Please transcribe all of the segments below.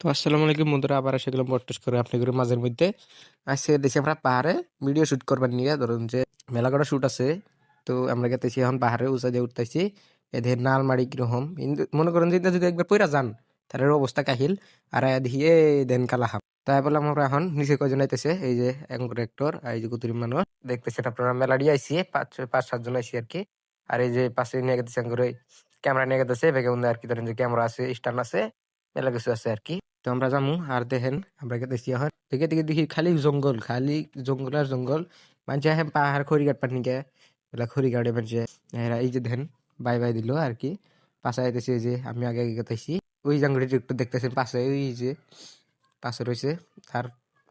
তো আসসালামু আলাইকুম বন্ধুরা, আবার এসে গেলাম পডকাস্ট করে আপনাদের মাঝের মধ্যে। আজকে দেখছি আমরা পাহাড়ে ভিডিও শুট করবার নিয়ে, ধরুন যে মেলা কটা শুট আছে। তো আমরা গেতেছি এখন পাহাড়ে উঁচা দিয়ে উঠতেছি। এদের নালমারি কিরকম মনে করেন যে এটা যদি একবার পইরা যান তাহলে অবস্থা কাহিল। আর দেখি এ দেন কালা হাম, তাই বললাম আমরা এখন নিচে কয়জন আইতেছে, এই যে অ্যাঙ্কর আর এই যে কুতুরি মানুষ দেখতেছেন আপনারা। মেলা দিয়ে আইসি পাঁচ সাতজন আইসি আর কি। আর এই যে পাশে নিয়ে গেতেছে করে ক্যামেরা নিয়ে গেতেছে ব্যাগে মধ্যে আর কি, ধরেন যে ক্যামেরা আছে, স্ট্যান্ড আছে, মেলা কিছু আছে আর কি। তো আমরা যামু আর দেখেন আমরা দেখছি এখন দেখে দেখে দেখি খালি জঙ্গল, খালি জঙ্গল আর জঙ্গল। মানছে হ্যাঁ পাহাড় খড়ি কাটবার নিকে বলে খড়ি কাটে মানছে। এরা এই যে দেখেন বাই বাই দিল আর কি। পাশে আইতেছে এই যে আমি আগে আগে গেতেছি, ওই জাঙ্গিটি একটু দেখতেছেন পাশে, ওই যে পাশে রয়েছে। আর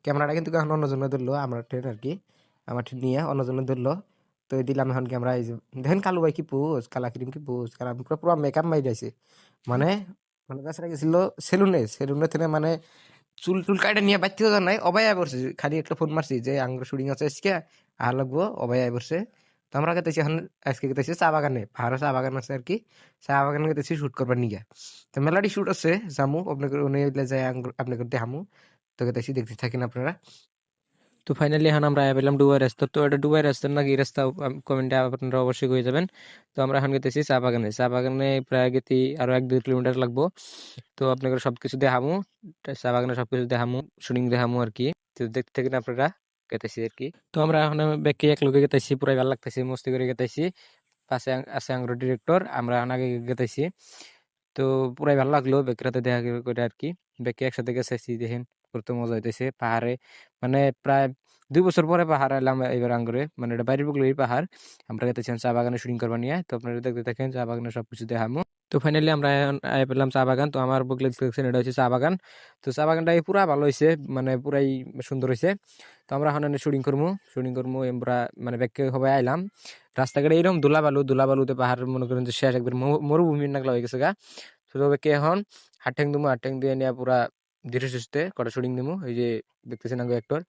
ক্যামেরাটা কিন্তু এখন অন্যজনে ধরলো, আমার ট্রেন আর কি, আমার ট্রেন নিয়ে অন্যজনে ধরলো। তো এই দিলাম এখন ক্যামেরা। এই যে দেখেন কালু ভাই কি পোজ, কালা ক্রিম কি পোজ, কালা পুরো পুরো মেকআপ মাই যাইছে। মানে মানে তাছাড়া গেছিল সেলুনে, সেলুনে থেকে মানে চুল টুল কাটে নিয়ে বাইতেও জান নাই, অবাই আয় পড়ছে। খালি একটা ফোন মারছি যে আঙ্গুর শুটিং আছে আজকে, আর লাগবো, অবাই আয় পড়ছে। তো আমরা গেতেছি এখন, আজকে গেতেছি চা বাগানে, পাহাড়ে চা বাগান আছে আর কি। চা বাগানে গেতেছি শুট করবার নিয়ে। তো মেলাডি শুট আছে, জামু আপনাকে উনি যায় আপনাকে দেখামু। তো গেতেছি, দেখতে থাকেন আপনারা। তো ফাইনালি এখন আমরা পেলাম ডুবাই রাস্তা। তো এটা ডুবাই রাস্তা নাকি রাস্তা কমেন্টে আপনারা অবশ্যই হয়ে যাবেন। তো আমরা এখন গেতেছি চা বাগানে। চা বাগানে প্রায় গেতি আরো 1-2 কিলোমিটার লাগবো। তো আপনাকে সবকিছু দেখামু, চা বাগানে সবকিছু দেখামু, শুটিং দেখামু আর কি। তো দেখতে থাকেন আপনারা, গেতেছি আর কি। তো আমরা এখন ব্যাকে এক লোকে গেতেছি, পুরাই ভালো লাগতেছি, মস্তি করে গেতেছি। পাশে আছে আঙ্গুর ডিরেক্টর, আমরা এখন আগে গেতেছি। তো পুরাই ভালো লাগলো বেকরাতে দেখা করে আর কি। বেকে একসাথে গেছি, দেখেন করতে মজা হইতেছে পাহাড়ে। মানে প্রায় 2 বছর পরে পাহাড় এলাম এবার আঙ্গুরে, মানে এটা বাইরের বুকলেই পাহাড়। আমরা গেতেছিলাম চা বাগানে শুটিং করবা নিয়ে। তো আপনারা দেখতে থাকেন চা বাগানে সবকিছু দেখামু। তো ফাইনালি আমরা এখন আয়া পেলাম চা বাগান। তো আমার বুকলে দেখছেন এটা হচ্ছে চা বাগান। তো চা বাগানটা পুরা ভালো হয়েছে, মানে পুরাই সুন্দর হয়েছে। তো আমরা এখন শুটিং করবো আমরা, মানে ব্যাকে সবাই আইলাম। রাস্তাঘাটে এরকম ধুলা বালুতে পাহাড় মনে করেন যে শেষ একবার মরুভূমির নাগলা হয়ে গেছে গা। তো কে এখন হাট ট্যাং দিয়ে নিয়ে পুরা ধীরে সুস্থে কটা শুটিং দিমু। এই যে দেখতেছেন আগে একটর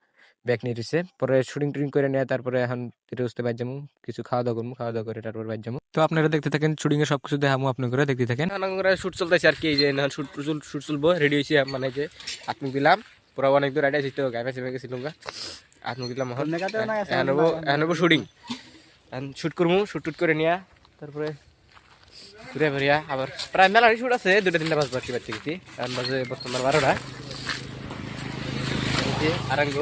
ব্যাক নিয়ে দিছে, পরে শুটিং টুটিং করে নিয়ে তারপরে এখন ধীরে সুস্থে বাইর যাবো, কিছু খাওয়া দাওয়া করবো, খাওয়া দাওয়া করে তারপর বাইর যাবো। তো আপনারা দেখতে থাকেন, শুটিং এর সবকিছু দেখামু আপনি করে দেখতে থাকেন। শুট চলতেছে আর কি, এই যে শুট চলবো, রেডি হয়েছি, মানে যে আপনি দিলাম পুরো অনেক দূর রাইড আসিস, তো গায়ে ফেসে গেছিলাম গা, আপনি দিলাম এখন শুটিং শুট করবো, শুট টুট করে নিয়ে তারপরে ঘুরে ফিরিয়া আবার প্রায় মেলারই শুট আছে 2-3টা বাজবার কি বাচ্চা গেছি, এখন বাজে বর্তমান 12টা। আরাঙ্গ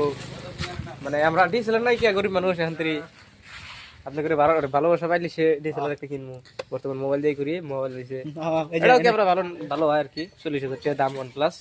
মানে আমরা ডিএসএলআর নাই কি গরিব মানুষ এখান থেকে আপনি করে ভালোবাসা পাইলে সে ডিএসএলআর একটা কিনবো। বর্তমান মোবাইল দিয়ে করি, মোবাইল দিয়েছে এটাও কি আমরা ভালো ভালো হয় আর কি। 40,000 টাকা দাম OnePlus।